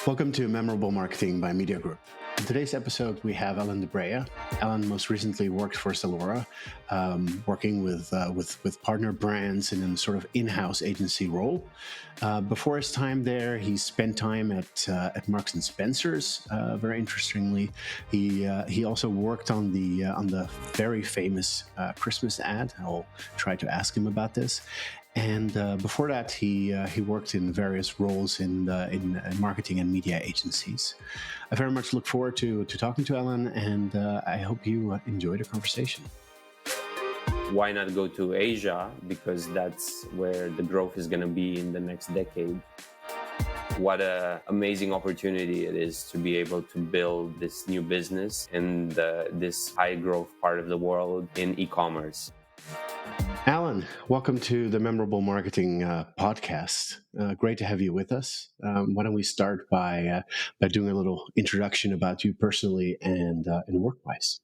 Welcome to Memorable Marketing by Mediagroup. In today's episode, we have Alin Dobrea. Alin most recently worked for ZALORA, working with partner brands in a sort of in-house agency role. Before his time there, he spent time at Marks and Spencer's. Very interestingly, he also worked on the very famous Christmas ad. I'll try to ask him about this. And before that, he worked in various roles in marketing and media agencies. I very much look forward to talking to Alin, and I hope you enjoy the conversation. Why not go to Asia? Because that's where the growth is going to be in the next decade. What an amazing opportunity it is to be able to build this new business in this high growth part of the world in e-commerce. Alin, welcome to the Memorable Marketing podcast. Great to have you with us. Why don't we start by doing a little introduction about you personally and work-wise?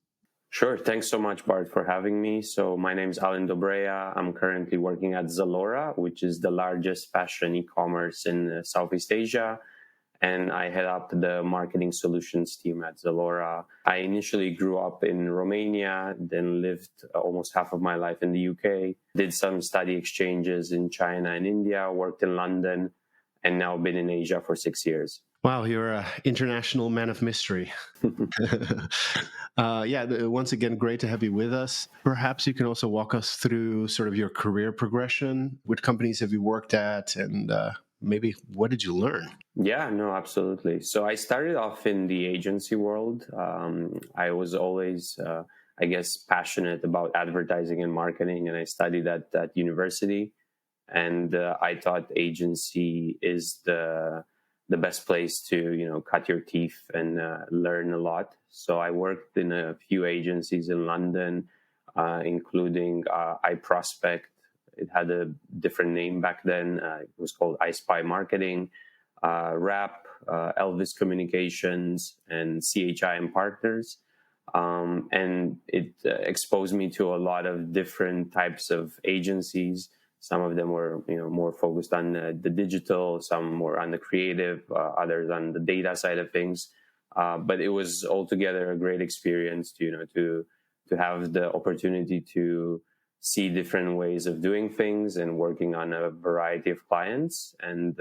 Sure. Thanks so much, Bart, for having me. So my name is Alin Dobrea. I'm currently working at ZALORA, which is the largest fashion e-commerce in Southeast Asia. And I head up the marketing solutions team at ZALORA. I initially grew up in Romania, then lived almost half of my life in the UK, did some study exchanges in China and India, worked in London, and now been in Asia for 6 years. Wow, you're an international man of mystery. Once again, great to have you with us. Perhaps you can also walk us through sort of your career progression. Which companies have you worked at, and maybe what did you learn? Yeah, no, absolutely. So I started off in the agency world. I was always, passionate about advertising and marketing, and I studied at university. And I thought agency is the best place to, cut your teeth and learn a lot. So I worked in a few agencies in London, including iProspect. It had a different name back then. It was called iSpy Marketing, RAP, Elvis Communications, and CHI and Partners. And it exposed me to a lot of different types of agencies. Some of them were, more focused on the digital, some more on the creative, others on the data side of things. But it was altogether a great experience to have the opportunity to see different ways of doing things and working on a variety of clients. And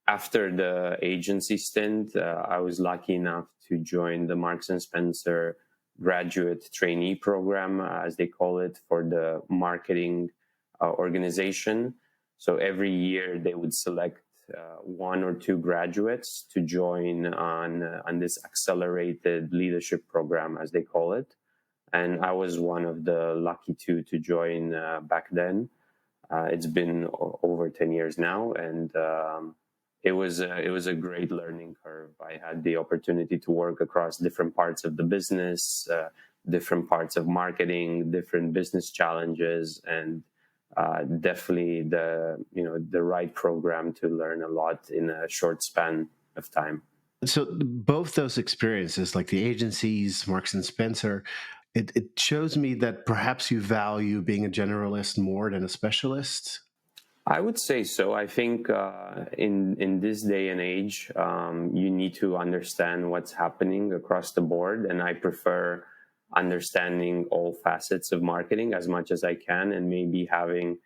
after the agency stint, I was lucky enough to join the Marks and Spencer graduate trainee program, as they call it, for the marketing organization. So every year they would select one or two graduates to join on this accelerated leadership program, as they call it. And I was one of the lucky two to join back then. It's been over 10 years now, and it was a great learning curve. I had the opportunity to work across different parts of the business, different parts of marketing, different business challenges, and definitely the right program to learn a lot in a short span of time. So both those experiences, like the agencies, Marks and Spencer, it shows me that perhaps you value being a generalist more than a specialist. I would say so. I think in this day and age, you need to understand what's happening across the board. And I prefer understanding all facets of marketing as much as I can, and maybe having,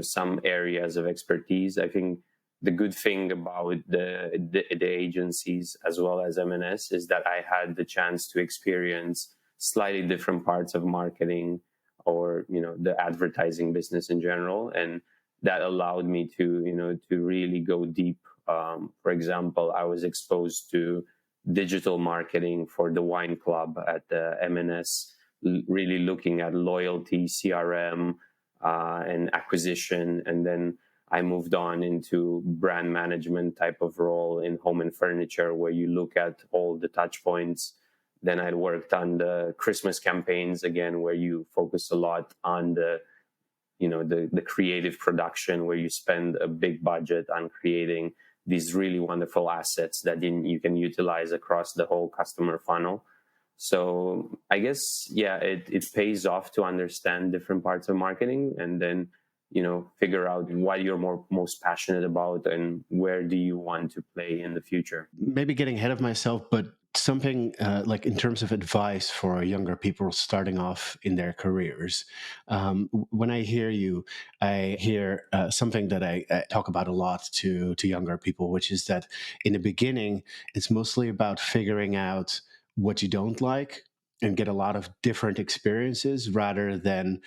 some areas of expertise. I think the good thing about the agencies as well as M&S is that I had the chance to experience slightly different parts of marketing or, the advertising business in general. And that allowed me to really go deep. For example, I was exposed to digital marketing for the wine club at the M&S, really looking at loyalty, CRM, and acquisition. And then I moved on into brand management type of role in home and furniture, where you look at all the touch points. Then I worked on the Christmas campaigns again, where you focus a lot on the creative production, where you spend a big budget on creating these really wonderful assets that you can utilize across the whole customer funnel. So I guess, it pays off to understand different parts of marketing, and then, figure out what you're most passionate about and where do you want to play in the future. Maybe getting ahead of myself, but something like in terms of advice for younger people starting off in their careers. When I hear you, I hear something that I talk about a lot to younger people, which is that in the beginning, it's mostly about figuring out what you don't like and get a lot of different experiences rather than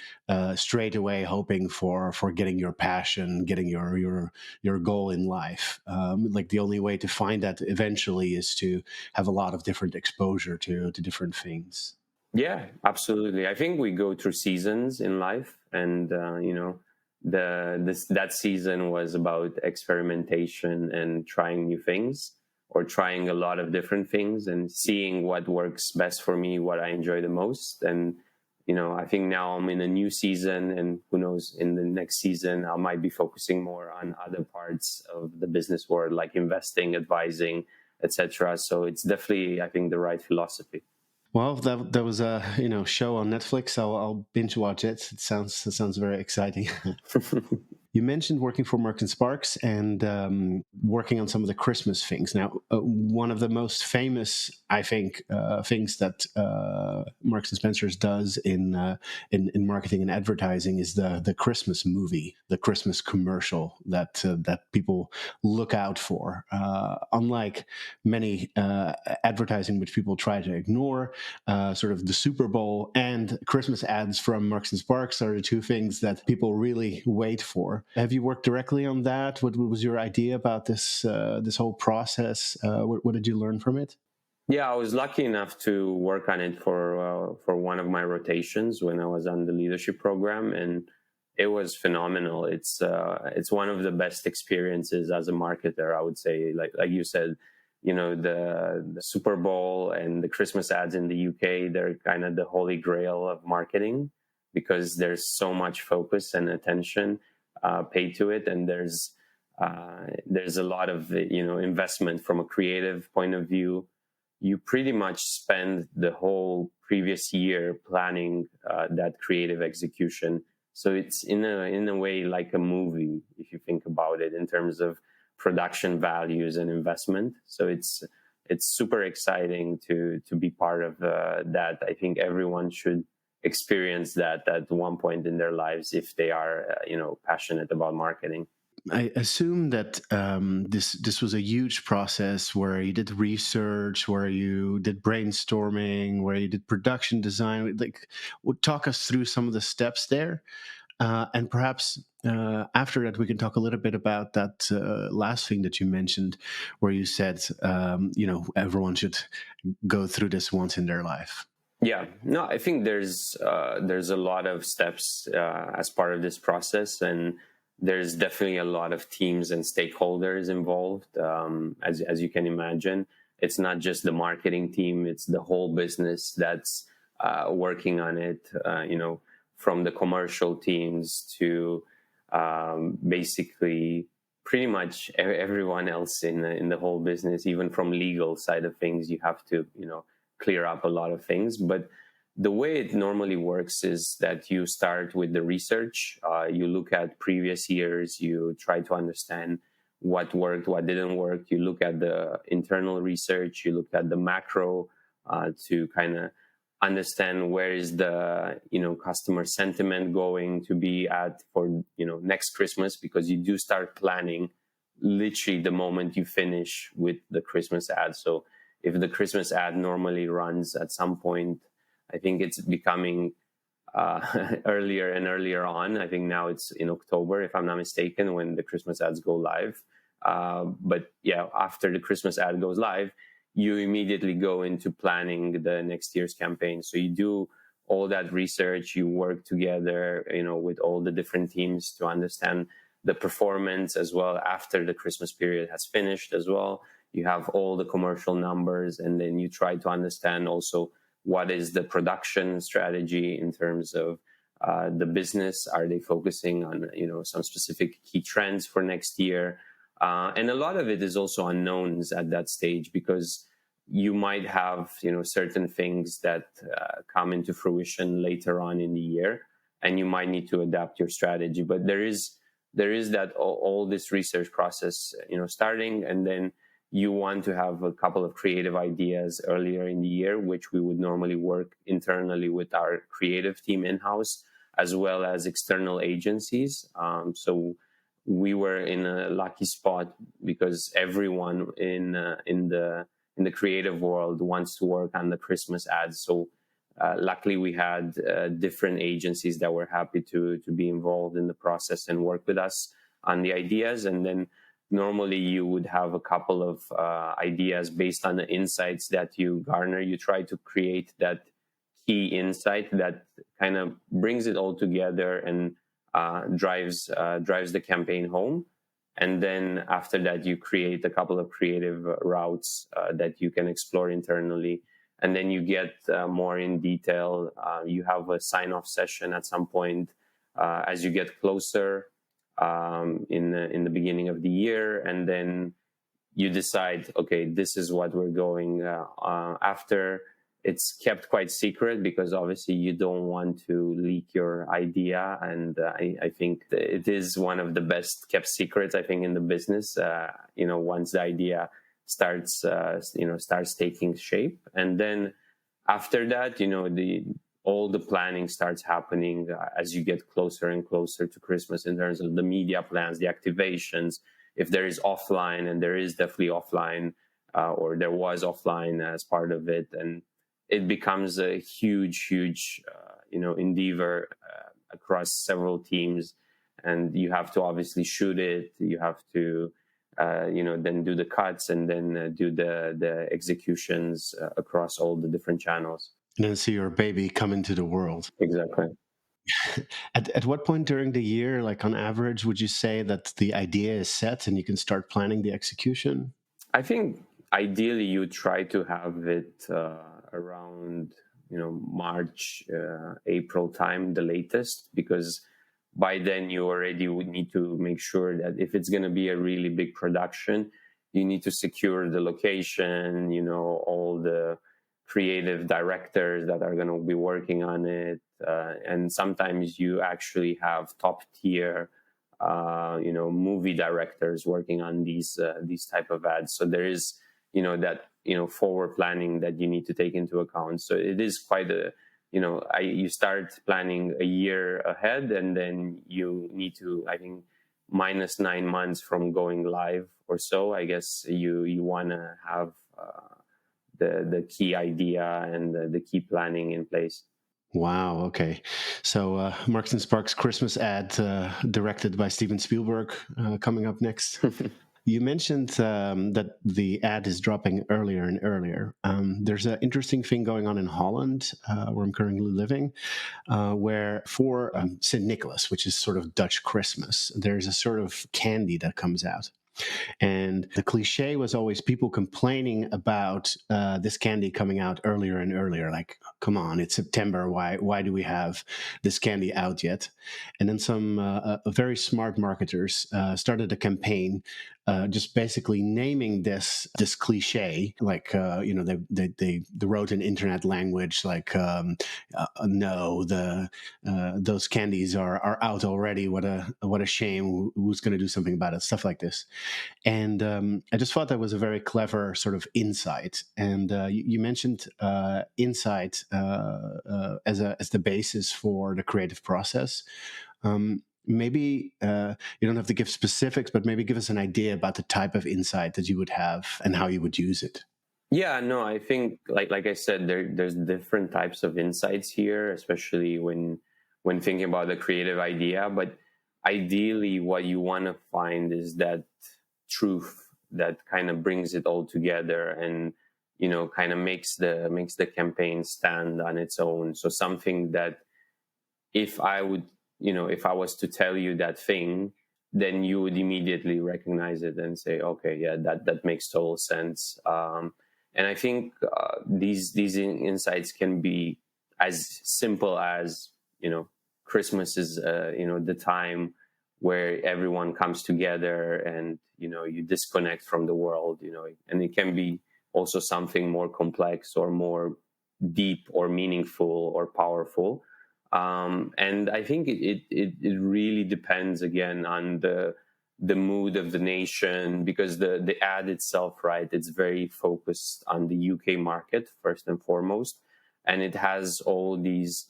straight away hoping for getting your passion, getting your goal in life. Like the only way to find that eventually is to have a lot of different exposure to different things. Yeah, absolutely. I think we go through seasons in life, and that season was about experimentation and trying new things, or trying a lot of different things and seeing what works best for me, what I enjoy the most. And I think now I'm in a new season, and who knows, in the next season I might be focusing more on other parts of the business world, like investing, advising, etc. So it's definitely, I think, the right philosophy. Well, that was a show on Netflix. I'll binge watch it. It sounds very exciting. You mentioned working for Marks and Sparks and working on some of the Christmas things. Now, one of the most famous, I think, things that Marks and Spencers does in marketing and advertising is the Christmas movie, the Christmas commercial that people look out for. Unlike many advertising, which people try to ignore, sort of the Super Bowl and Christmas ads from Marks and Sparks are the two things that people really wait for. Have you worked directly on that? What was your idea about this whole process? What did you learn from it? Yeah, I was lucky enough to work on it for one of my rotations when I was on the leadership program, and it was phenomenal. It's one of the best experiences as a marketer, I would say. Like you said, the Super Bowl and the Christmas ads in the UK, they're kind of the holy grail of marketing, because there's so much focus and attention paid to it, and there's a lot of investment from a creative point of view. You pretty much spend the whole previous year planning that creative execution. So it's in a way like a movie, if you think about it, in terms of production values and investment. So it's super exciting to be part of that. I think everyone should experience that at one point in their lives if they are passionate about marketing. I assume that this was a huge process where you did research, where you did brainstorming, where you did production design. Like, talk us through some of the steps there, and perhaps after that we can talk a little bit about that last thing that you mentioned, where you said everyone should go through this once in their life. Yeah, no, I think there's a lot of steps as part of this process, and there's definitely a lot of teams and stakeholders involved. As you can imagine, it's not just the marketing team; it's the whole business that's working on it. From the commercial teams to basically pretty much everyone else in the whole business, even from legal side of things, you have to clear up a lot of things. But the way it normally works is that you start with the research. You look at previous years. You try to understand what worked, what didn't work. You look at the internal research. You look at the macro to kind of understand where is the customer sentiment going to be at for next Christmas, because you do start planning literally the moment you finish with the Christmas ad. So if the Christmas ad normally runs at some point, I think it's becoming earlier and earlier on. I think now it's in October, if I'm not mistaken, when the Christmas ads go live. But yeah, after the Christmas ad goes live, you immediately go into planning the next year's campaign. So you do all that research, you work together, with all the different teams to understand the performance as well after the Christmas period has finished as well. You have all the commercial numbers, and then you try to understand also what is the production strategy in terms of the business. Are they focusing on some specific key trends for next year? And a lot of it is also unknowns at that stage, because you might have certain things that come into fruition later on in the year. and you might need to adapt your strategy. But there is that all this research process, starting, and then you want to have a couple of creative ideas earlier in the year, which we would normally work internally with our creative team in-house, as well as external agencies. So we were in a lucky spot because everyone in the creative world wants to work on the Christmas ads. So luckily, we had different agencies that were happy to be involved in the process and work with us on the ideas. And then normally you would have a couple of ideas based on the insights that you garner. You try to create that key insight that kind of brings it all together and drives the campaign home. And then after that, you create a couple of creative routes that you can explore internally. And then you get more in detail. You have a sign-off session at some point as you get closer in the beginning of the year. And then you decide, okay, this is what we're going after. It's kept quite secret because obviously you don't want to leak your idea. And I think it is one of the best kept secrets, I think, in the business. Once the idea starts taking shape. And then after that, all the planning starts happening as you get closer and closer to Christmas in terms of the media plans, the activations. If there is offline, and there is definitely offline, or there was offline as part of it, and it becomes a huge endeavor across several teams, and you have to obviously shoot it. You have to then do the cuts, and then do the executions across all the different channels. And then see your baby come into the world. Exactly. At what point during the year, like on average, would you say that the idea is set and you can start planning the execution? I think ideally you try to have it around March, April time, the latest, because by then you already would need to make sure that if it's going to be a really big production, you need to secure the location, all the creative directors that are going to be working on it. And sometimes you actually have top tier, movie directors working on these type of ads. So there is, that, forward planning that you need to take into account. So it is quite you start planning a year ahead, and then you need to, I think, minus 9 months from going live or so. I guess you want to have the key idea and the key planning in place. Wow. Okay. So Marks and Sparks Christmas ad directed by Steven Spielberg coming up next. You mentioned that the ad is dropping earlier and earlier. There's an interesting thing going on in Holland, where I'm currently living, where for St. Nicholas, which is sort of Dutch Christmas, there's a sort of candy that comes out. And the cliche was always people complaining about this candy coming out earlier and earlier. Like, come on, it's September. Why do we have this candy out yet? And then some very smart marketers started a campaign, just basically naming this cliche. Like, they wrote in internet language like, no, those candies are out already. What a shame. Who's going to do something about it? Stuff like this. And I just thought that was a very clever sort of insight. And you mentioned insight as the basis for the creative process. Maybe you don't have to give specifics, but maybe give us an idea about the type of insight that you would have and how you would use it. Yeah, no, I think like I said, there's different types of insights here, especially when thinking about the creative idea. But ideally, what you want to find is that truth that kind of brings it all together and kind of makes the campaign stand on its own. So something that if I was to tell you that thing, then you would immediately recognize it and say, okay, yeah, that makes total sense. And I think these insights can be as simple as Christmas is the time where everyone comes together and you disconnect from the world, and it can be also something more complex or more deep or meaningful or powerful. And I think it really depends again on the mood of the nation, because the ad itself, right, it's very focused on the UK market first and foremost, and it has all these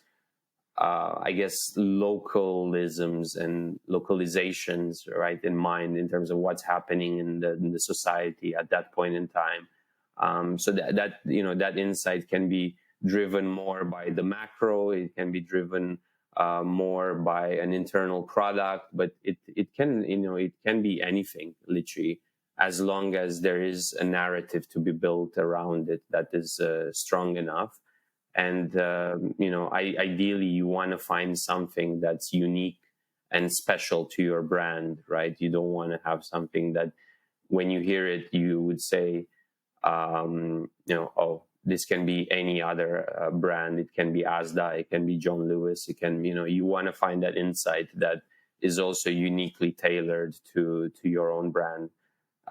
I guess localisms and localizations, right, in mind in terms of what's happening in the society at that point in time. So that that insight can be driven more by the macro. It can be driven more by an internal product, but it can it can be anything literally, as long as there is a narrative to be built around it that is strong enough. And ideally you want to find something that's unique and special to your brand, right? You don't want to have something that when you hear it you would say, oh, this can be any other brand. It can be Asda, it can be John Lewis, it can, you want to find that insight that is also uniquely tailored to your own brand.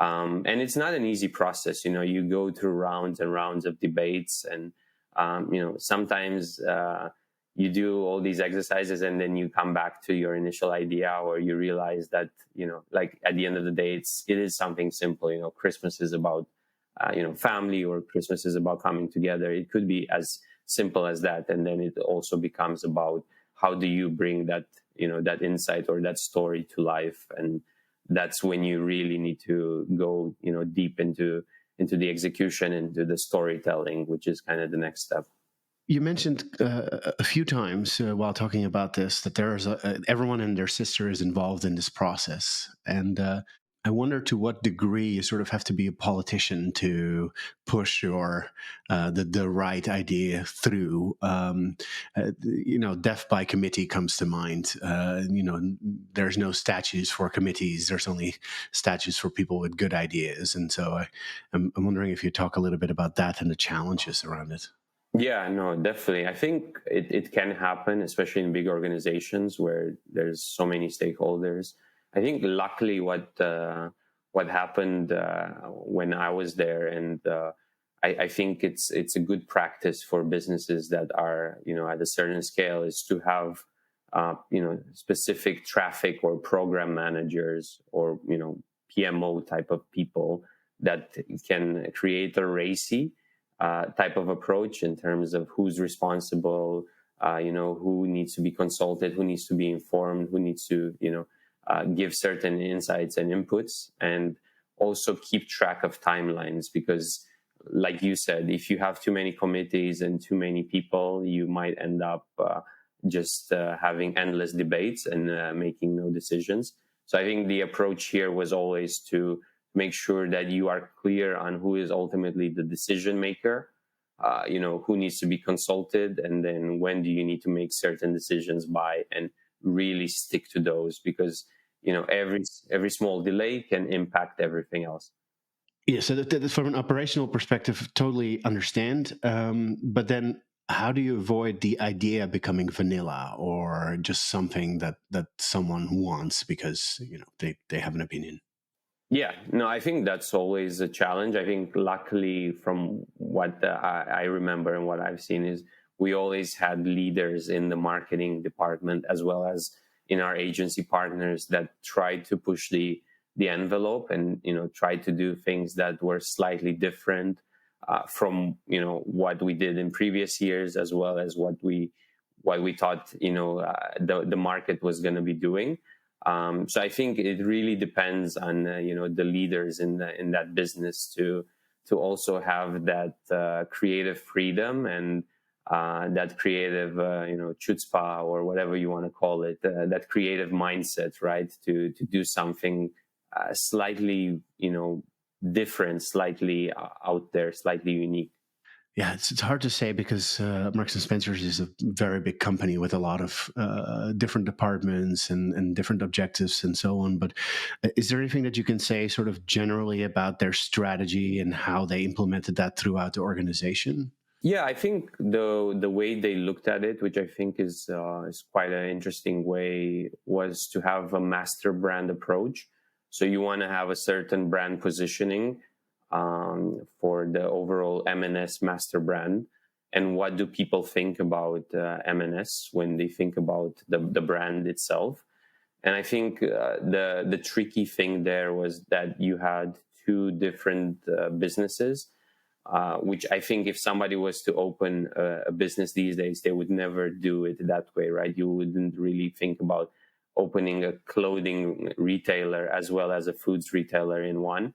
And it's not an easy process. You go through rounds and rounds of debates, and sometimes you do all these exercises and then you come back to your initial idea, or you realize that like at the end of the day it is something simple. Christmas is about family, or Christmas is about coming together. It could be as simple as that, and then it also becomes about how do you bring that that insight or that story to life. And that's when you really need to go deep into the execution, into the storytelling, which is kind of the next step. You mentioned a few times while talking about this that there is everyone and their sister is involved in this process, and I wonder to what degree you sort of have to be a politician to push your the right idea through. Death by committee comes to mind. There's no statutes for committees. There's only statutes for people with good ideas, and so I'm wondering if you talk a little bit about that and the challenges around it. Yeah, no, definitely. I think it can happen, especially in big organizations where there's so many stakeholders. I think luckily what happened when I was there, and I think it's a good practice for businesses that are at a certain scale, is to have specific traffic or program managers, or PMO type of people that can create a RACI type of approach in terms of who's responsible, who needs to be consulted, who needs to be informed, who needs to, give certain insights and inputs, and also keep track of timelines. Because like you said, if you have too many committees and too many people, you might end up just having endless debates and making no decisions. So I think the approach here was always to make sure that you are clear on who is ultimately the decision maker, who needs to be consulted, and then when do you need to make certain decisions by, and really stick to those, because every small delay can impact everything else. Yeah, so that from an operational perspective, totally understand. But then, how do you avoid the idea becoming vanilla or just something that someone wants because they have an opinion? Yeah, no, I think that's always a challenge. I think luckily from what I remember and what I've seen is we always had leaders in the marketing department as well as in our agency partners that tried to push the envelope, and tried to do things that were slightly different from what we did in previous years, as well as what we thought the market was going to be doing. So I think it really depends on the leaders in that business to also have that creative freedom and that creative chutzpah, or whatever you want to call it, that creative mindset, right? To do something slightly different, slightly out there, slightly unique. Yeah, it's hard to say because Marks and Spencer's is a very big company with a lot of different departments and different objectives and so on. But is there anything that you can say sort of generally about their strategy and how they implemented that throughout the organization? Yeah, I think the way they looked at it, which I think is quite an interesting way, was to have a master brand approach. So you want to have a certain brand positioning for the overall M&S master brand, and what do people think about M&S when they think about the brand itself. And I think the tricky thing there was that you had two different businesses, which I think if somebody was to open a business these days, they would never do it that way, right? You wouldn't really think about opening a clothing retailer as well as a foods retailer in one.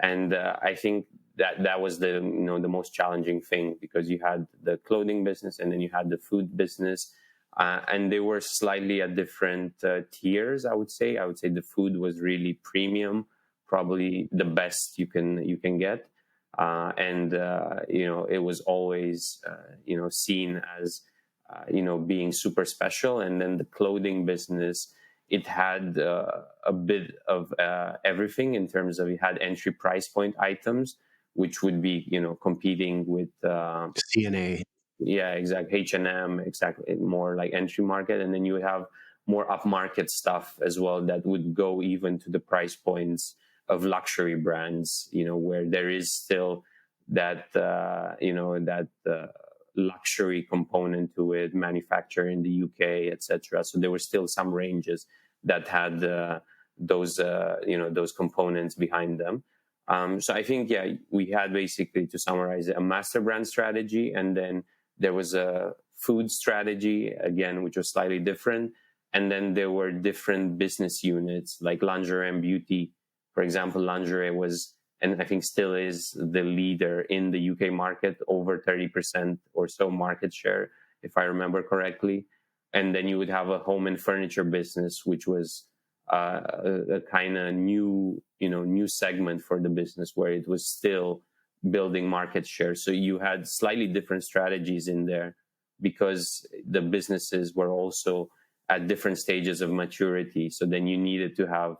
And I think that was the the most challenging thing, because you had the clothing business and then you had the food business, and they were slightly at different tiers. I would say the food was really premium, probably the best you can get, and it was always seen as being super special. And then the clothing business, it had a bit of everything in terms of, it had entry price point items, which would be competing with CNA. yeah, exactly, H&M, exactly, more like entry market. And then you would have more upmarket stuff as well that would go even to the price points of luxury brands, where there is still that luxury component to it, manufactured in the UK, etc. So there were still some ranges that had those components behind them. So I think, yeah, we had, basically, to summarize it, a master brand strategy, and then there was a food strategy, again, which was slightly different. And then there were different business units, like lingerie and beauty. For example, lingerie was, and I think still is, the leader in the UK market, over 30% or so market share, if I remember correctly. And then you would have a home and furniture business, which was a kind of new segment for the business, where it was still building market share. So you had slightly different strategies in there, because the businesses were also at different stages of maturity. So then you needed to have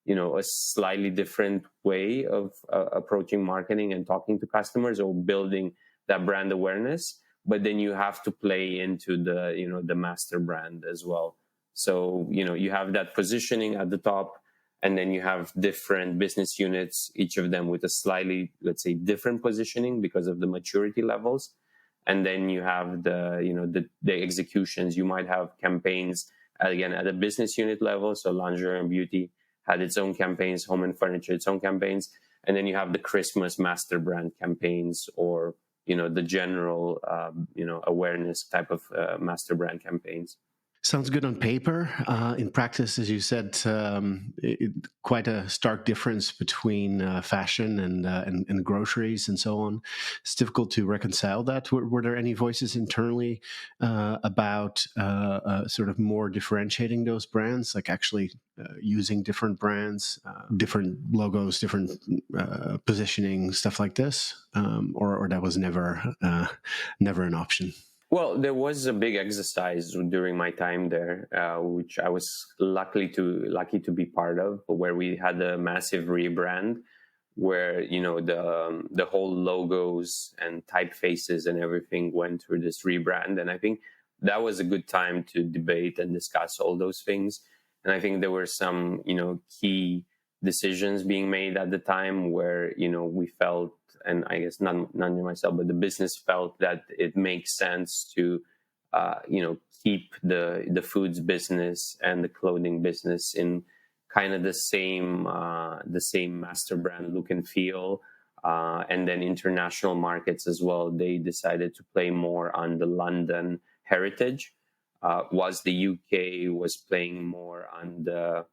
a slightly different way of approaching marketing and talking to customers, or building that brand awareness. But then you have to play into the master brand as well. So you have that positioning at the top, and then you have different business units, each of them with a slightly, let's say, different positioning because of the maturity levels. And then you have the executions. You might have campaigns, again, at a business unit level. So lingerie and beauty had its own campaigns, home and furniture its own campaigns. And then you have the Christmas master brand campaigns, or the general awareness type of master brand campaigns. Sounds good on paper. In practice, as you said, quite a stark difference between fashion and groceries and so on. It's difficult to reconcile that. Were there any voices internally about sort of more differentiating those brands, like actually using different brands, different logos, different positioning, stuff like this, or that was never an option? Well, there was a big exercise during my time there, which I was lucky to be part of, where we had a massive rebrand, where the whole logos and typefaces and everything went through this rebrand. And I think that was a good time to debate and discuss all those things. And I think there were some key decisions being made at the time, where we felt, and I guess not myself, but the business felt, that it makes sense to keep the foods business and the clothing business in kind of the same master brand look and feel. And then international markets as well, they decided to play more on the London heritage, whilst the UK was playing more on the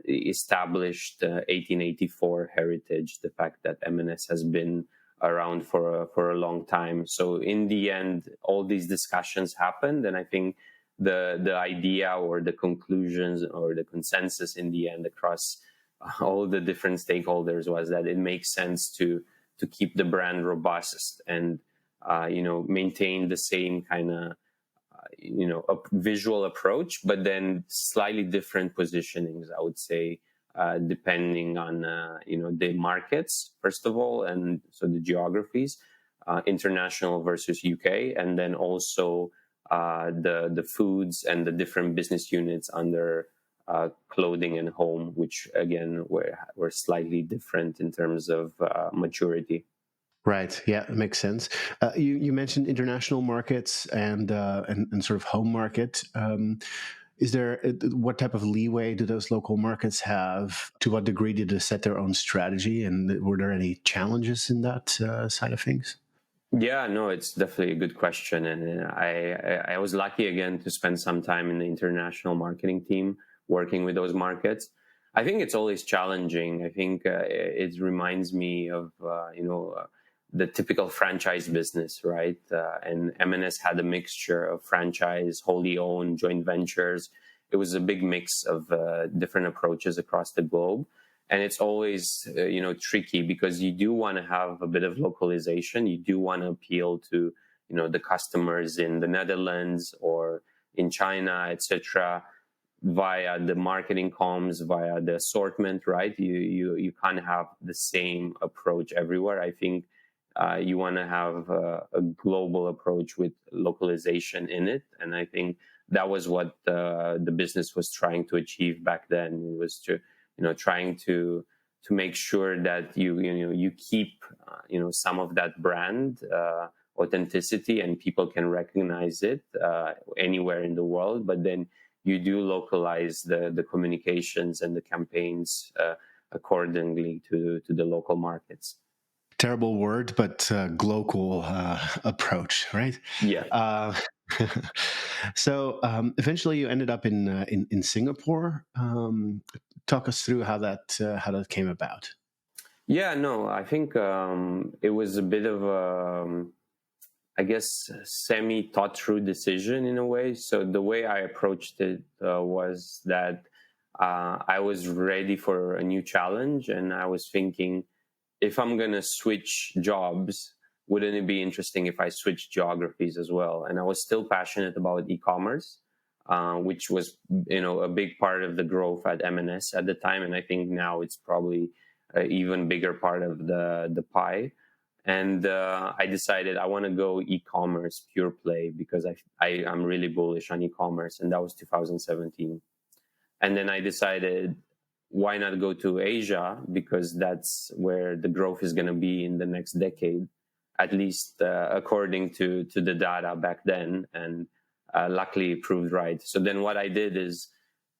established 1884 heritage, the fact that M&S has been around for a long time. So in the end, all these discussions happened, and I think the idea, or the conclusions, or the consensus in the end across all the different stakeholders, was that it makes sense to keep the brand robust and maintain the same kind of a visual approach, but then slightly different positionings, I would say, depending on the markets, first of all, and so the geographies, international versus UK, and then also the foods and the different business units under clothing and home, which again were slightly different in terms of maturity. Right. Yeah, it makes sense. You mentioned international markets and sort of home market. Is there what type of leeway do those local markets have? To what degree did they set their own strategy, and were there any challenges in that side of things? Yeah, no, it's definitely a good question, and I was lucky again to spend some time in the international marketing team working with those markets. I think it's always challenging. I think it reminds me of the typical franchise business, right? And M&S had a mixture of franchise, wholly owned, joint ventures. It was a big mix of different approaches across the globe, and it's always tricky because you do want to have a bit of localization. You do want to appeal to the customers in the Netherlands or in China, etc., via the marketing comms, via the assortment, right? You can't have the same approach everywhere. I think you want to have a global approach with localization in it, and I think that was what the business was trying to achieve back then. It was to trying to make sure that you keep some of that brand authenticity, and people can recognize it anywhere in the world, but then you do localize the communications and the campaigns accordingly to the local markets. Terrible word, but global approach, right? Yeah. Uh, so eventually, you ended up in Singapore. Talk us through how that came about. Yeah, no, I think it was a bit of a, I guess, semi thought through decision in a way. So the way I approached it was that I was ready for a new challenge, and I was thinking, if I'm going to switch jobs, wouldn't it be interesting if I switched geographies as well? And I was still passionate about e-commerce, which was, a big part of the growth at M&S at the time. And I think now it's probably an even bigger part of the pie. And I decided I want to go e-commerce pure play because I'm really bullish on e-commerce. And that was 2017. And then I decided, why not go to Asia? Because that's where the growth is going to be in the next decade, at least according to the data back then. And luckily it proved right. So then what I did is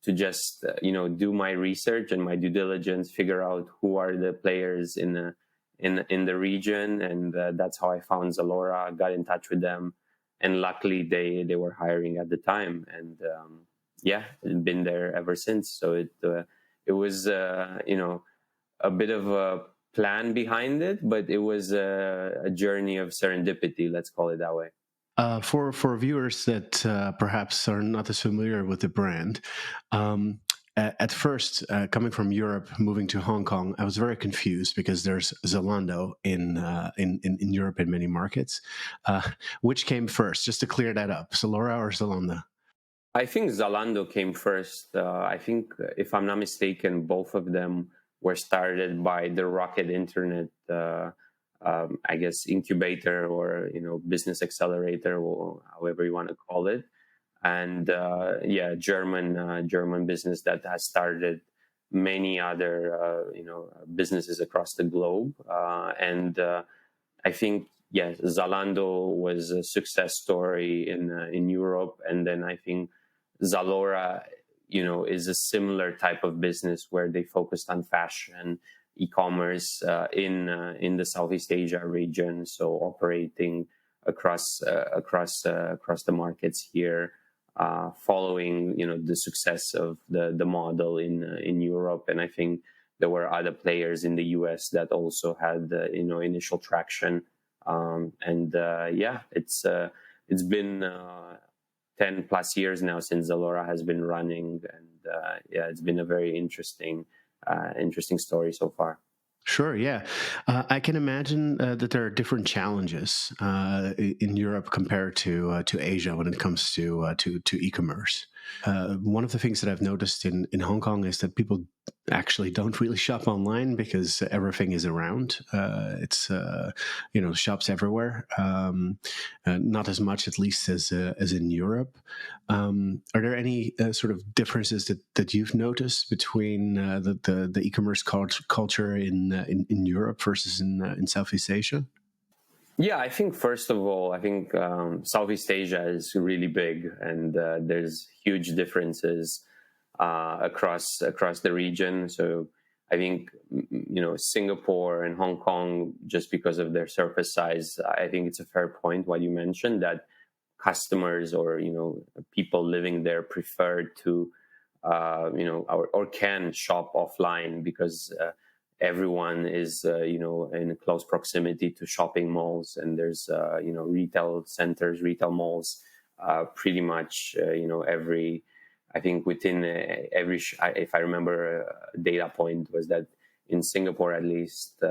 to just, do my research and my due diligence, figure out who are the players in the region. And that's how I found ZALORA, got in touch with them. And luckily they were hiring at the time. And been there ever since. So it was a bit of a plan behind it, but it was a journey of serendipity. Let's call it that way. For viewers that perhaps are not as familiar with the brand, at first, coming from Europe, moving to Hong Kong, I was very confused because there's Zalando in Europe in many markets. Which came first? Just to clear that up, Zalora or Zalando? I think Zalando came first. I think, if I'm not mistaken, both of them were started by the Rocket Internet, I guess, incubator or business accelerator, or however you want to call it. And German business that has started many other businesses across the globe. And I think, yes, Zalando was a success story in Europe, and then I think ZALORA, is a similar type of business where they focused on fashion, e-commerce in the Southeast Asia region, so operating across the markets here, following the success of the model in Europe, and I think there were other players in the US that also had initial traction, it's been 10 plus years now since ZALORA has been running, and it's been a very interesting story so far. Sure, yeah. I can imagine that there are different challenges in Europe compared to Asia when it comes to e-commerce. One of the things that I've noticed in Hong Kong is that people actually don't really shop online because everything is around. It's shops everywhere. Not as much, at least, as in Europe. Are there any sort of differences that you've noticed between the e-commerce culture in Europe versus in Southeast Asia? Yeah, I think first of all, I think Southeast Asia is really big, and there's huge differences across the region. So I think Singapore and Hong Kong, just because of their surface size, I think it's a fair point what you mentioned, that customers or people living there prefer to or can shop offline because everyone is in close proximity to shopping malls, and there's retail centers, retail malls, pretty much every, I think within every if I remember a data point was that in Singapore at least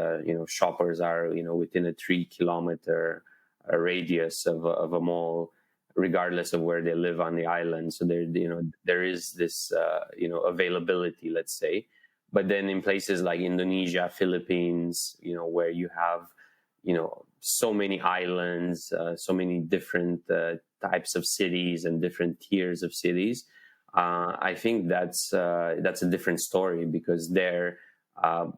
shoppers are within a 3 kilometer radius of a mall, regardless of where they live on the island. So there is this availability, let's say. But then in places like Indonesia, Philippines, where you have so many islands, so many different types of cities and different tiers of cities, I think that's a different story, because there,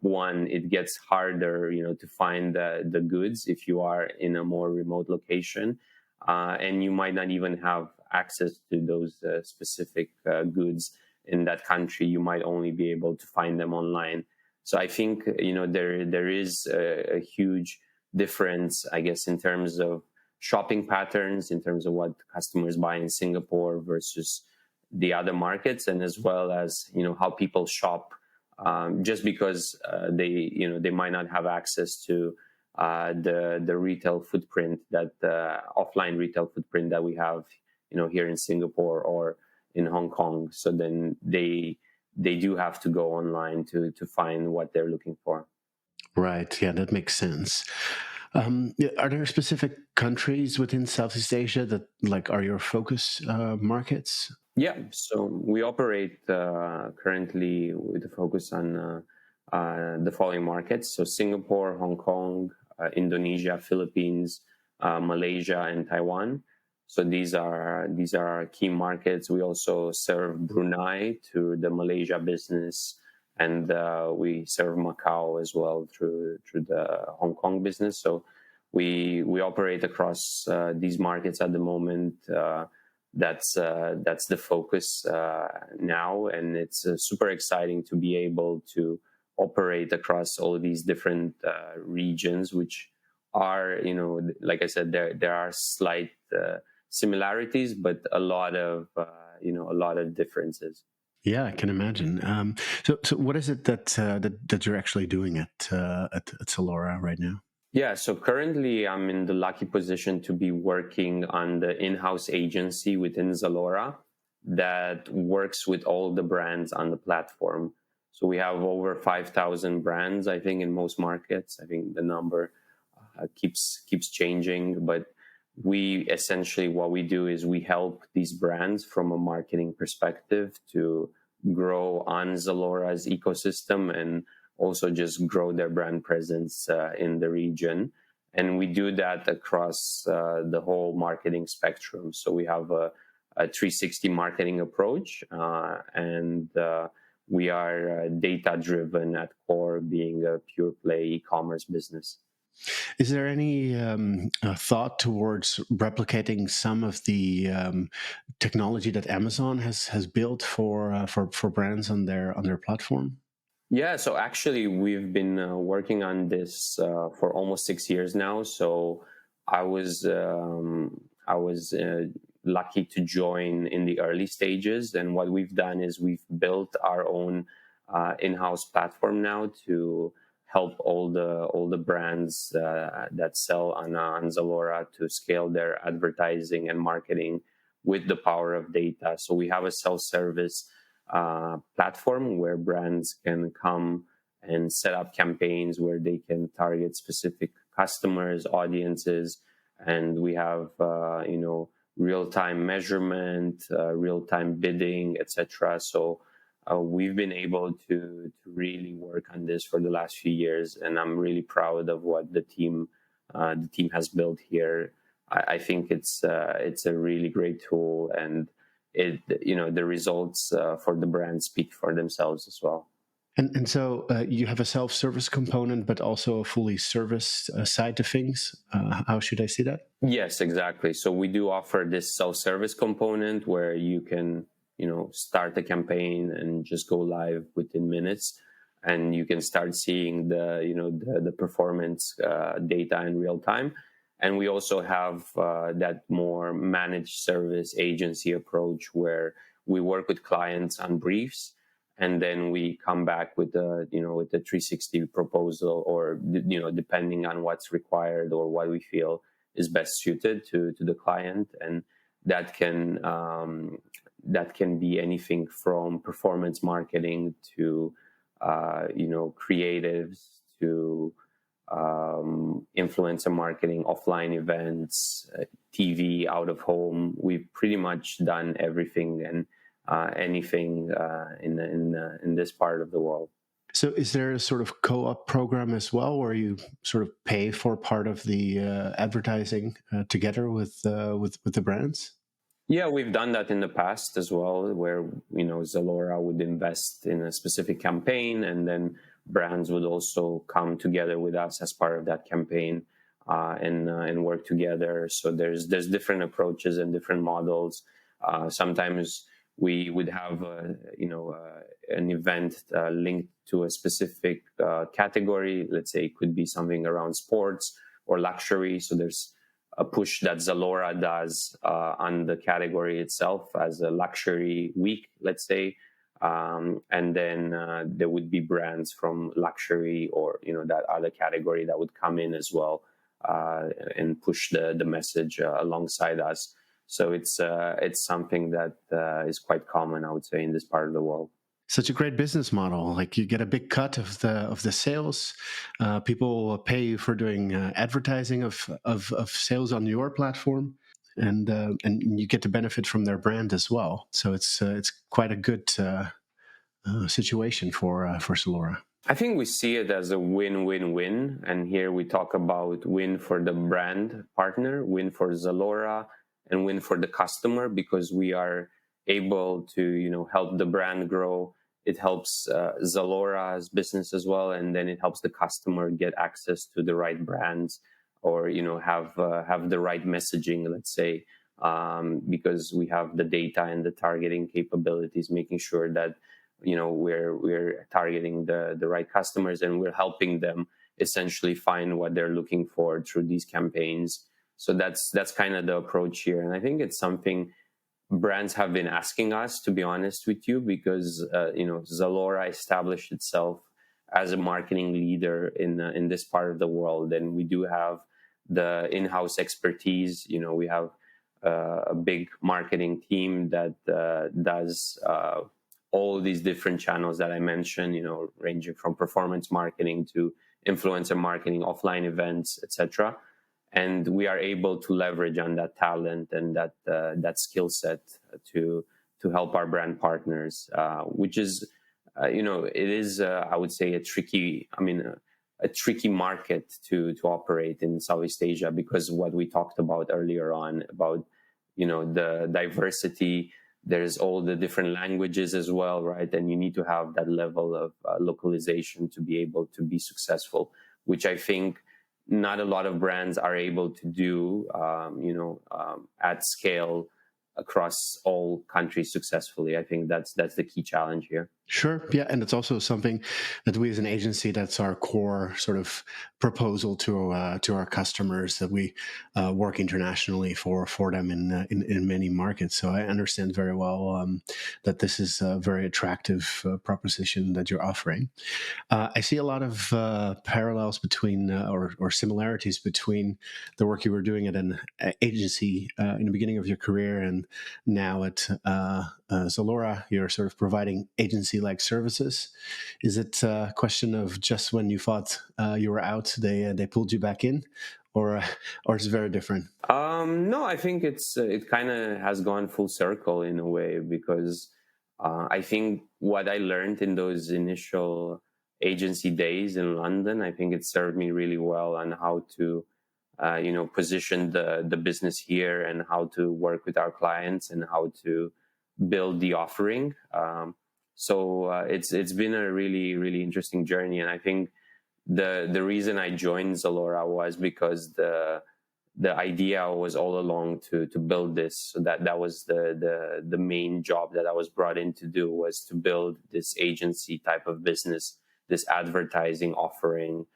one, it gets harder to find the goods if you are in a more remote location, and you might not even have access to those specific goods in that country. You might only be able to find them online. So I think there is a huge difference, I guess, in terms of shopping patterns, in terms of what customers buy in Singapore versus the other markets, and as well as how people shop, just because they might not have access to the retail footprint, that offline retail footprint that we have here in Singapore or in Hong Kong. So then they do have to go online to find what they're looking for. Right. Yeah, that makes sense. Yeah, are there specific countries within Southeast Asia that are your focus markets? Yeah, so we operate currently with a focus on the following markets: so Singapore, Hong Kong, Indonesia, Philippines, Malaysia, and Taiwan. So these are our key markets. We also serve Brunei through the Malaysia business, and we serve Macau as well through the Hong Kong business. So we operate across these markets at the moment. That's the focus now, and it's super exciting to be able to operate across all of these different regions, which are, like I said, there are slight similarities, but a lot of differences. Yeah, I can imagine. So what is it that you're actually doing at ZALORA right now? Yeah, so currently I'm in the lucky position to be working on the in-house agency within ZALORA that works with all the brands on the platform. So we have over 5,000 brands, I think, in most markets. I think the number keeps changing, but we essentially, what we do is we help these brands from a marketing perspective to grow on ZALORA's ecosystem, and also just grow their brand presence in the region. And we do that across the whole marketing spectrum. So we have a 360 marketing approach, and we are data-driven at core, being a pure play e-commerce business. Is there any thought towards replicating some of the technology that Amazon has built for brands on their platform? Yeah, so actually we've been working on this for almost 6 years now. So I was lucky to join in the early stages, and what we've done is we've built our own in-house platform now to help all the brands that sell on ZALORA to scale their advertising and marketing with the power of data. So we have a self-service platform where brands can come and set up campaigns where they can target specific customers, audiences, and we have real-time measurement, real-time bidding, etc. So we've been able to really work on this for the last few years, and I'm really proud of what the team has built here. I think it's a really great tool, and the results for the brand speak for themselves as well. And so you have a self-service component, but also a fully serviced side to things. How should I see that? Yes, exactly. So we do offer this self-service component where you can, start a campaign and just go live within minutes, and you can start seeing the performance data in real time. And we also have that more managed service agency approach where we work with clients on briefs, and then we come back with the 360 proposal, or depending on what's required or what we feel is best suited to the client. And that can be anything from performance marketing to creatives to influencer marketing, offline events, TV, out of home. We've pretty much done everything and anything in this part of the world. So is there a sort of co-op program as well, where you sort of pay for part of the advertising together with the brands? Yeah, we've done that in the past as well, where ZALORA would invest in a specific campaign, and then brands would also come together with us as part of that campaign and work together. So there's different approaches and different models. Sometimes we would have an event linked to a specific category. Let's say it could be something around sports or luxury. So there's a push that ZALORA does on the category itself as a luxury week, let's say. And then there would be brands from luxury or, that other category that would come in as well and push the message alongside us. So it's something that is quite common, I would say, in this part of the world. Such a great business model. Like, you get a big cut of the sales. People will pay you for doing advertising of sales on your platform, and you get to benefit from their brand as well. So it's quite a good situation for ZALORA. I think we see it as a win-win-win, and here we talk about win for the brand partner, win for ZALORA, and win for the customer, because we are able to help the brand grow. It helps ZALORA's business as well, and then it helps the customer get access to the right brands, or have the right messaging, let's say, because we have the data and the targeting capabilities, making sure that we're targeting the right customers, and we're helping them essentially find what they're looking for through these campaigns. So that's kind of the approach here, and I think it's something brands have been asking us, to be honest with you, because ZALORA established itself as a marketing leader in this part of the world, and we do have the in-house expertise. We have a big marketing team that does all these different channels that I mentioned, ranging from performance marketing to influencer marketing, offline events, etc. And we are able to leverage on that talent and that skill set to help our brand partners, which is, it is, I would say, a tricky market to operate in Southeast Asia, because what we talked about earlier on about, the diversity. There's all the different languages as well, right? And you need to have that level of localization to be able to be successful, which I think not a lot of brands are able to do, at scale across all countries successfully. I think that's the key challenge here. Sure. Yeah. And it's also something that we as an agency, that's our core sort of proposal to our customers, that we work internationally for them in many markets. So I understand very well that this is a very attractive proposition that you're offering. I see a lot of parallels between or similarities between the work you were doing at an agency in the beginning of your career and now at ZALORA. You're sort of providing agency-like services. Is it a question of just when you thought you were out, they pulled you back in, or it's very different? No, I think it kind of has gone full circle in a way, because I think what I learned in those initial agency days in London, I think it served me really well on how to position the business here, and how to work with our clients, and how to build the offering. So it's been a really, really interesting journey. And I think the reason I joined ZALORA was because the idea was all along to build this. So that was the main job that I was brought in to do, was to build this agency type of business, this advertising offering,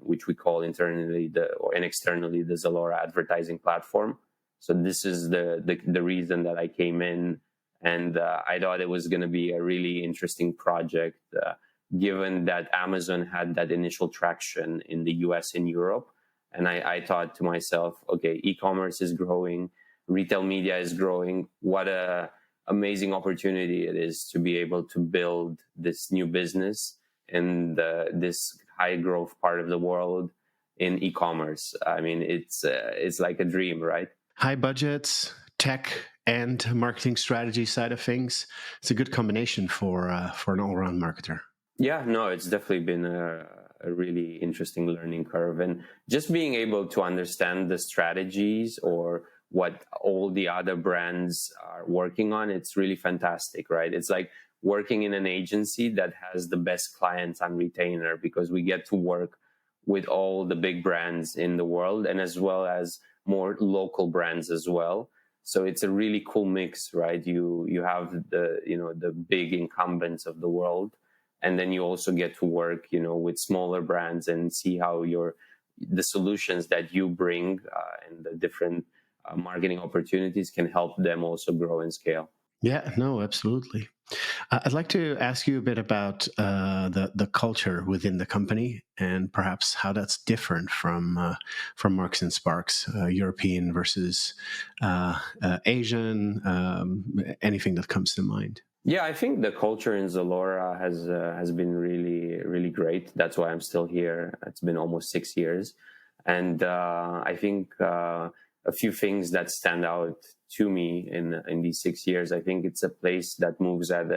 which we call internally and externally the ZALORA advertising platform. So this is the reason that I came in, and I thought it was going to be a really interesting project, given that Amazon had that initial traction in the US and Europe. And I thought to myself, okay, e-commerce is growing, retail media is growing. What a amazing opportunity it is to be able to build this new business in this high growth part of the world in e-commerce. I mean, it's like a dream, right? High budgets, tech, and marketing strategy side of things. It's a good combination for an all-around marketer. Yeah, no, it's definitely been a really interesting learning curve, and just being able to understand the strategies or what all the other brands are working on, it's really fantastic, right? It's like working in an agency that has the best clients on retainer, because we get to work with all the big brands in the world, and as well as more local brands as well. So it's a really cool mix, right? You have the big incumbents of the world, and then you also get to work, with smaller brands and see how the solutions that you bring and the different marketing opportunities can help them also grow and scale. Yeah, no, absolutely. I'd like to ask you a bit about the culture within the company, and perhaps how that's different from Marks and Sparks, European versus Asian. Anything that comes to mind? Yeah, I think the culture in ZALORA has been really, really great. That's why I'm still here. It's been almost 6 years. And I think a few things that stand out to me in these 6 years, I think it's a place that moves at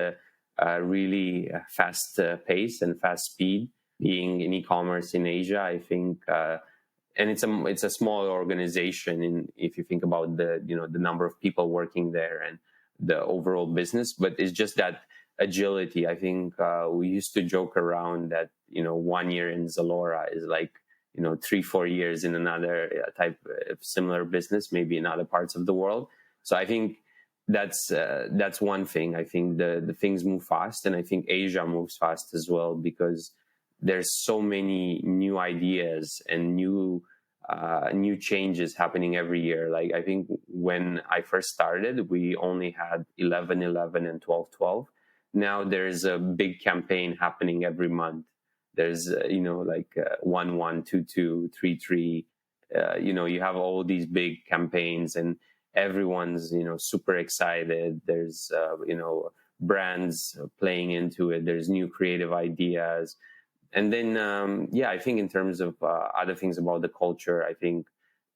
a really fast pace and fast speed. Being in e-commerce in Asia, I think, and it's a small organization if you think about the number of people working there and the overall business, but it's just that agility. I think we used to joke around that 1 year in ZALORA is like 3-4 years in another type of similar business, maybe in other parts of the world. So I think that's one thing. I think the things move fast, and I think Asia moves fast as well, because there's so many new ideas and new changes happening every year. Like, I think when I first started, we only had 11-11 and 12-12. Now there's a big campaign happening every month. There's 1-1, 2-2, 3-3. You have all these big campaigns, and everyone's super excited. There's brands playing into it. There's new creative ideas. And then, I think in terms of other things about the culture, I think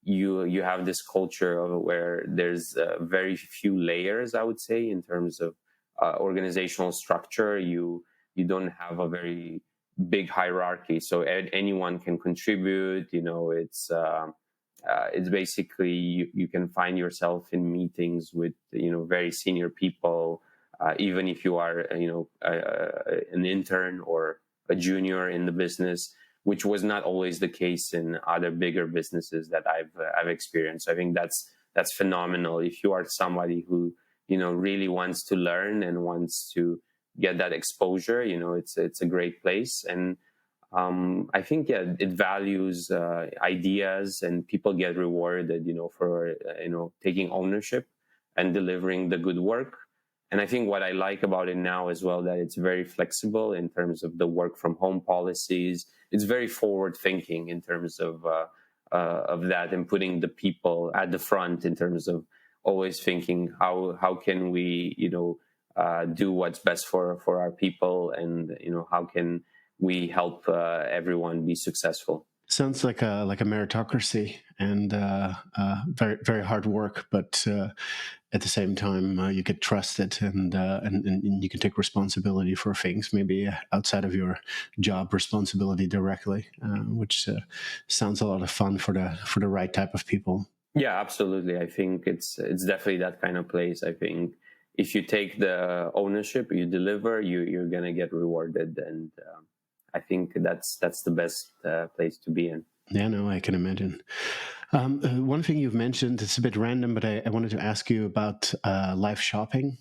you have this culture where there's very few layers, I would say, in terms of organizational structure. You don't have a very big hierarchy, so anyone can contribute. It's basically you can find yourself in meetings with very senior people, even if you are an intern or a junior in the business, which was not always the case in other bigger businesses that I've experienced. So I think that's phenomenal. If you are somebody who really wants to learn and wants to get that exposure, it's a great place. And I think it values ideas, and people get rewarded for taking ownership and delivering the good work. And I think what I like about it now as well, that it's very flexible in terms of the work from home policies. It's very forward thinking in terms of that, and putting the people at the front in terms of always thinking how can we do what's best for our people, and how can we help everyone be successful. Sounds like a meritocracy, and very, very hard work, but at the same time you get trusted, and you can take responsibility for things maybe outside of your job responsibility directly, which sounds a lot of fun for the right type of people. Yeah, absolutely. I think it's definitely that kind of place. I think if you take the ownership, you deliver, you're gonna get rewarded, and I think that's the best place to be in. Yeah, no, I can imagine. One thing you've mentioned, it's a bit random, but I wanted to ask you about live shopping,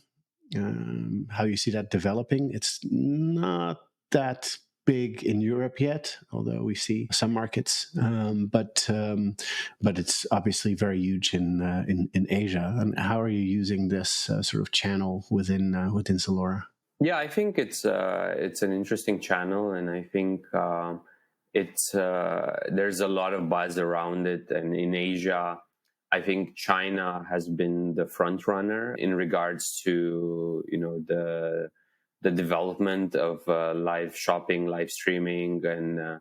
how you see that developing. It's not that big in Europe yet, although we see some markets, but it's obviously very huge in Asia. And how are you using this sort of channel within ZALORA? Yeah, I think it's an interesting channel, and I think it's there's a lot of buzz around it. And in Asia, I think China has been the front runner in regards to the development of live shopping, live streaming, and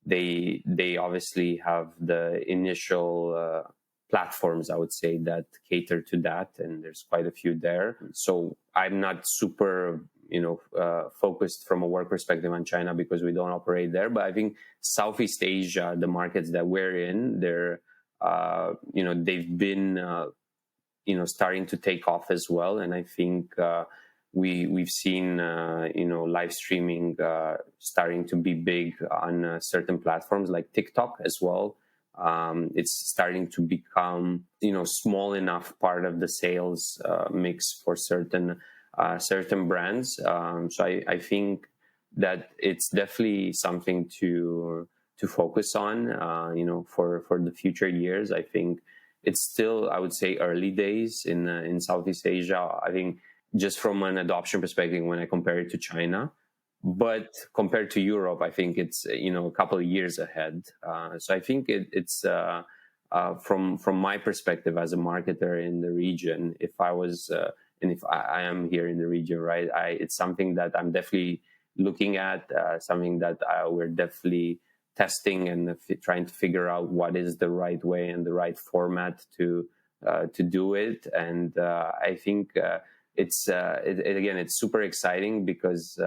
they obviously have the initial platforms, I would say, that cater to that, and there's quite a few there. So I'm not super focused from a work perspective on China because we don't operate there. But I think Southeast Asia, the markets that we're in, they've been starting to take off as well, and I think we've seen live streaming starting to be big on certain platforms like TikTok as well. It's starting to become small enough part of the sales mix for certain brands. So I think that it's definitely something to focus on. For the future years. I think it's still, I would say, early days in Southeast Asia. I think just from an adoption perspective, when I compare it to China, but compared to Europe, I think it's a couple of years ahead. So I think it's from my perspective as a marketer in the region, if I was and if I am here in the region, right, it's something that I'm definitely looking at, something that we're definitely testing and trying to figure out what is the right way and the right format to do it. And I think it's super exciting because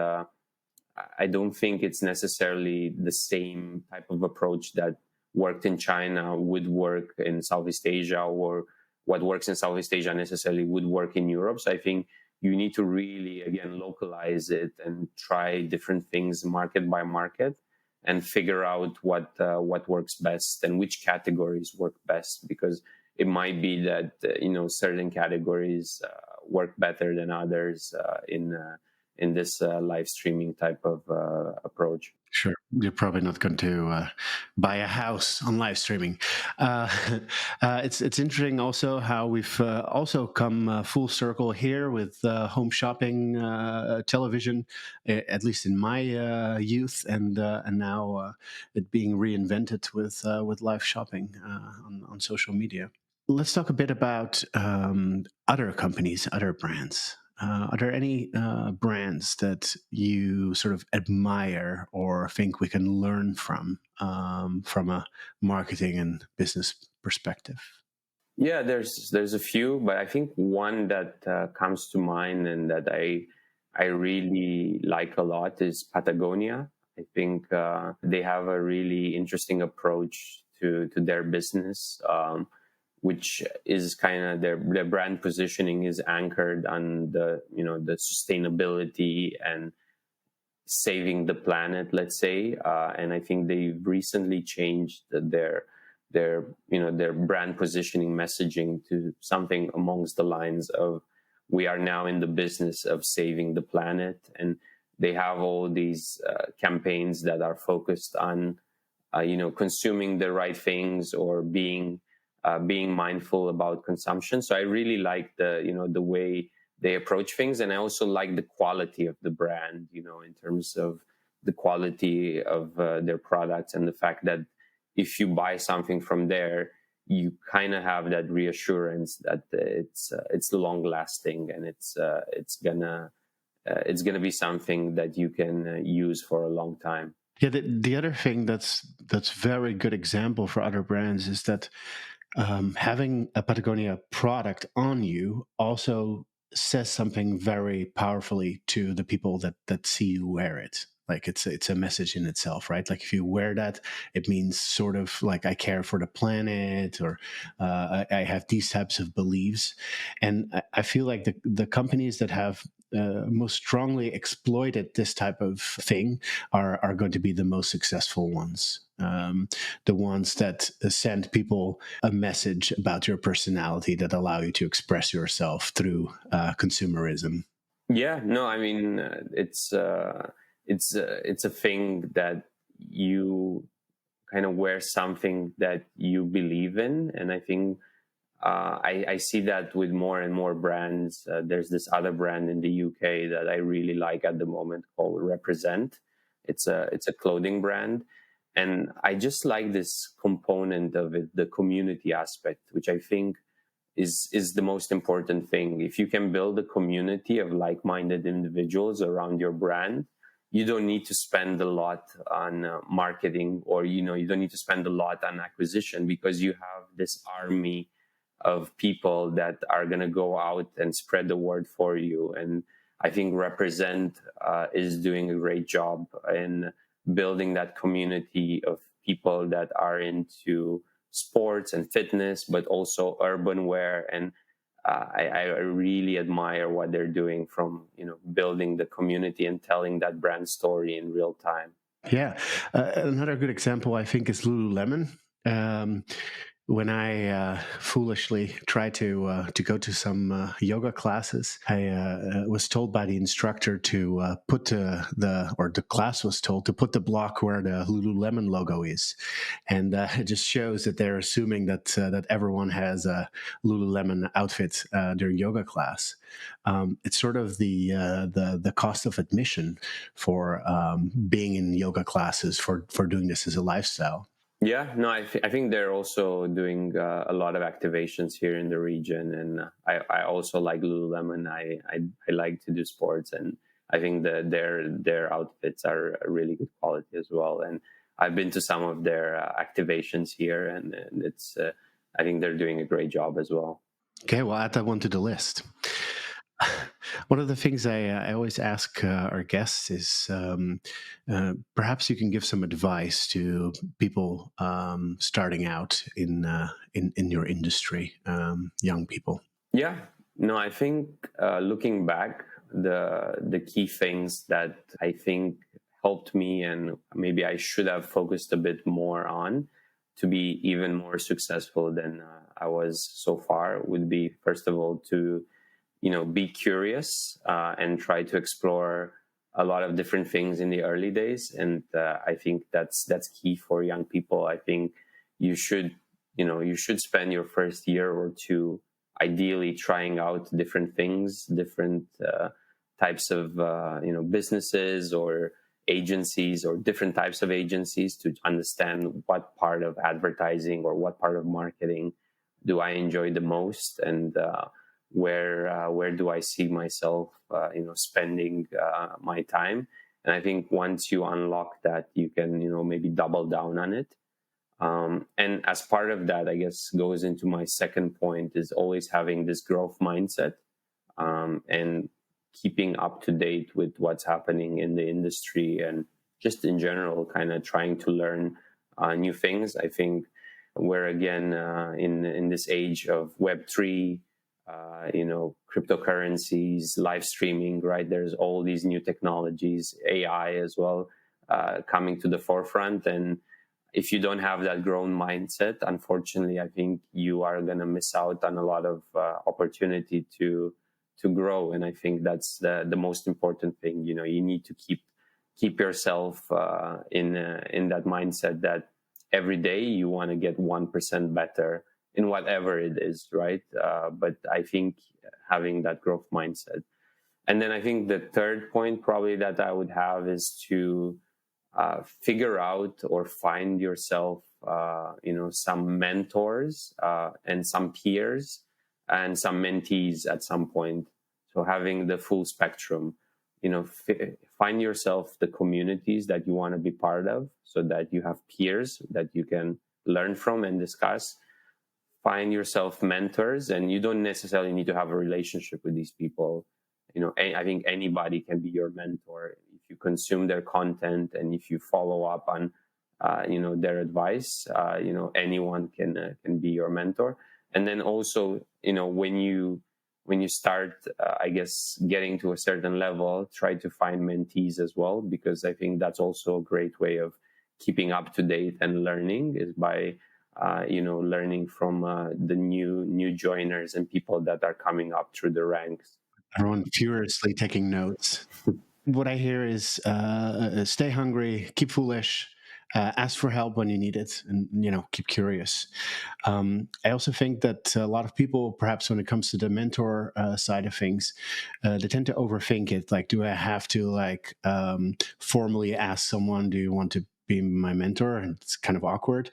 I don't think it's necessarily the same type of approach that worked in China would work in Southeast Asia, or what works in Southeast Asia necessarily would work in Europe. So I think you need to really, again, localize it and try different things market by market and figure out what works best and which categories work best, because it might be that certain categories work better than others in this live streaming type of approach. Sure. You're probably not going to buy a house on live streaming. It's interesting also how we've also come full circle here with home shopping television, at least in my youth, and now it being reinvented with live shopping on social media. Let's talk a bit about other companies, other brands. Are there any brands that you sort of admire or think we can learn from a marketing and business perspective? Yeah, there's a few, but I think one that comes to mind and that I really like a lot is Patagonia. I think they have a really interesting approach to their business, which is kind of their brand positioning is anchored on the sustainability and saving the planet, let's say. And I think they recently changed their brand positioning messaging to something amongst the lines of, we are now in the business of saving the planet. And they have all these campaigns that are focused on consuming the right things or being mindful about consumption. So I really like the way they approach things, and I also like the quality of the brand, in terms of the quality of their products, and the fact that if you buy something from there, you kind of have that reassurance that it's long lasting, and it's gonna be something that you can use for a long time. Yeah, the other thing that's very good example for other brands is that having a Patagonia product on you also says something very powerfully to the people that see you wear it. Like it's a message in itself, right? Like if you wear that, it means sort of like I care for the planet, or I have these types of beliefs. And I feel like the companies that have most strongly exploited this type of thing are going to be the most successful ones. The ones that send people a message about your personality that allow you to express yourself through consumerism. Yeah, no, I mean, it's a thing that you kind of wear something that you believe in, and I think I see that with more and more brands. There's this other brand in the UK that I really like at the moment called Represent. It's a clothing brand, and I just like this component of it, the community aspect, which I think is the most important thing. If you can build a community of like-minded individuals around your brand, you don't need to spend a lot on marketing, or you don't need to spend a lot on acquisition, because you have this army of people that are going to go out and spread the word for you. And I think Represent is doing a great job in building that community of people that are into sports and fitness, but also urban wear. And I really admire what they're doing, from building the community and telling that brand story in real time. Yeah. Another good example, I think, is Lululemon. Um, when I foolishly tried to go to some yoga classes, I was told by the instructor to put the class was told to put the block where the Lululemon logo is, and it just shows that they're assuming that everyone has a Lululemon outfit during yoga class. It's sort of the cost of admission for being in yoga classes, for doing this as a lifestyle. Yeah, no, I think they're also doing a lot of activations here in the region, and I also like Lululemon. I like to do sports, and I think that their outfits are a really good quality as well. And I've been to some of their activations here, and it's I think they're doing a great job as well. Okay, well, add that one to the list. One of the things I always ask our guests is perhaps you can give some advice to people starting out in your industry, young people. Yeah, no, I think looking back, the key things that I think helped me, and maybe I should have focused a bit more on to be even more successful than I was so far, would be, first of all, to be curious and try to explore a lot of different things in the early days. And I think that's key for young people. I think you should spend your first year or two ideally trying out different things, different types of businesses or agencies, or different types of agencies, to understand what part of advertising or what part of marketing do I enjoy the most, and where do I see myself spending my time. And I think once you unlock that, you can maybe double down on it. And as part of that, I guess, goes into my second point, is always having this growth mindset, and keeping up to date with what's happening in the industry, and just in general, kind of trying to learn new things. I think we're again in this age of Web3, cryptocurrencies, live streaming, right? There's all these new technologies, AI as well, coming to the forefront. And if you don't have that growth mindset, unfortunately, I think you are going to miss out on a lot of opportunity to grow. And I think that's the most important thing. You need to keep yourself in that mindset that every day you want to get 1% better in whatever it is, right? But I think having that growth mindset. And then I think the third point probably that I would have is to figure out or find yourself, some mentors and some peers and some mentees at some point. So having the full spectrum, find yourself the communities that you want to be part of, so that you have peers that you can learn from and discuss. Find yourself mentors, and you don't necessarily need to have a relationship with these people. I think anybody can be your mentor if you consume their content, and if you follow up on their advice, anyone can be your mentor. And then also, when you start, I guess, getting to a certain level, try to find mentees as well, because I think that's also a great way of keeping up to date and learning, is by learning from the new joiners and people that are coming up through the ranks. Everyone furiously taking notes. What I hear is stay hungry, keep foolish, ask for help when you need it, and keep curious. I also think that a lot of people, perhaps when it comes to the mentor side of things, they tend to overthink it. Like, do I have to formally ask someone, do you want to be my mentor? And it's kind of awkward.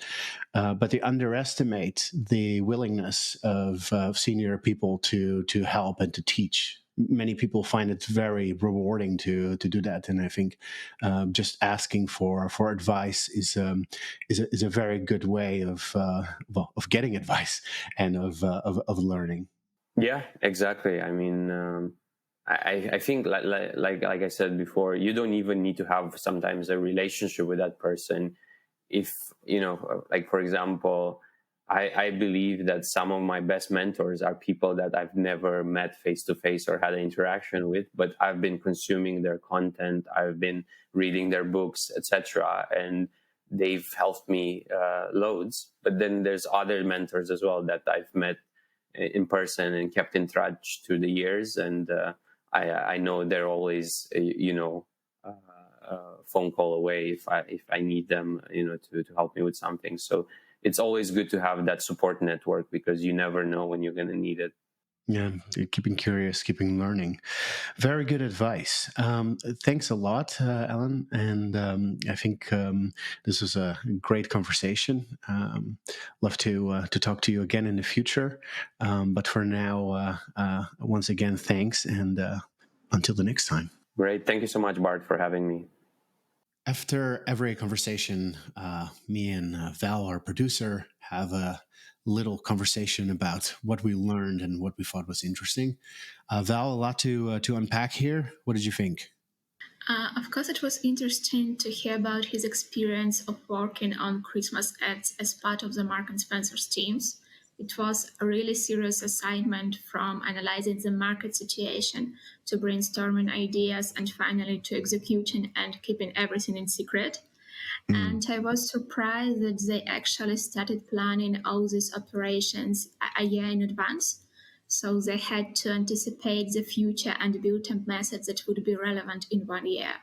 But they underestimate the willingness of senior people to help and to teach. Many people find it very rewarding to do that, and I think just asking for advice is a very good way of getting advice and of learning. Yeah, exactly. I mean, I think like I said before, you don't even need to have sometimes a relationship with that person. If like, for example, I believe that some of my best mentors are people that I've never met face to face or had an interaction with, but I've been consuming their content, I've been reading their books, etc., and they've helped me loads. But then there's other mentors as well that I've met in person and kept in touch through the years, and I know they're always phone call away if I need them to help me with something. So it's always good to have that support network, because you never know when you're going to need it. Yeah, keeping curious, keeping learning. Very good advice. Thanks a lot, Alan. And I think this was a great conversation. Love to talk to you again in the future. But for now, once again, thanks. And until the next time. Great. Thank you so much, Bart, for having me. After every conversation, me and Val, our producer, have a little conversation about what we learned and what we thought was interesting. Val, a lot to unpack here. What did you think? Of course, it was interesting to hear about his experience of working on Christmas ads as part of the Marks and Spencer's teams. It was a really serious assignment, from analyzing the market situation to brainstorming ideas and finally to executing and keeping everything in secret. And I was surprised that they actually started planning all these operations a year in advance. So they had to anticipate the future and build a method that would be relevant in 1 year.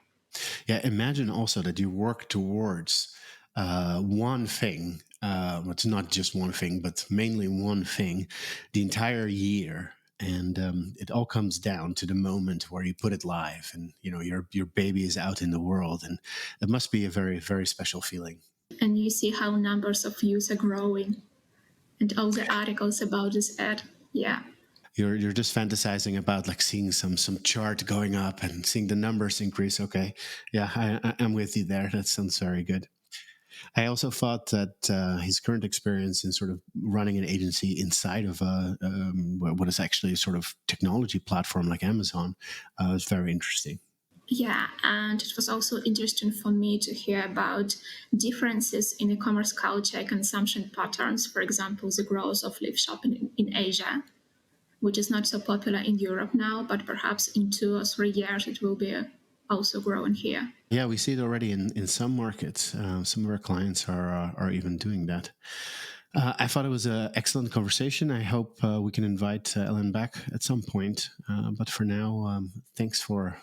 Yeah, imagine also that you work towards one thing. It's not just one thing, but mainly one thing the entire year. And it all comes down to the moment where you put it live, and your baby is out in the world, and it must be a very, very special feeling. And you see how numbers of views are growing, and all the articles about this ad. Yeah. You're just fantasizing about like seeing some chart going up and seeing the numbers increase. Okay, yeah, I'm with you there. That sounds very good. I also thought that his current experience in sort of running an agency inside of what is actually a sort of technology platform like Amazon is very interesting. Yeah, and it was also interesting for me to hear about differences in e-commerce culture, consumption patterns. For example, the growth of live shopping in Asia, which is not so popular in Europe now, but perhaps in 2 or 3 years it will be also growing here. Yeah, we see it already in some markets. Some of our clients are even doing that. I thought it was an excellent conversation. I hope we can invite Ellen back at some point. But for now, thanks for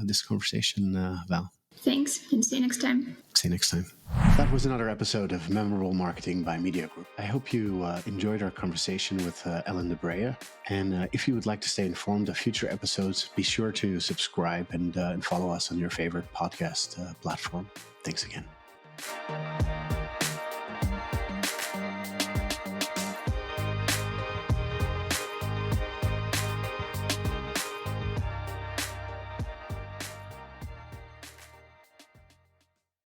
this conversation, Val. Thanks, and see you next time. See you next time. That was another episode of Memorable Marketing by Mediagroup. I hope you enjoyed our conversation with Alin Dobrea. And if you would like to stay informed of future episodes, be sure to subscribe and follow us on your favorite podcast platform. Thanks again.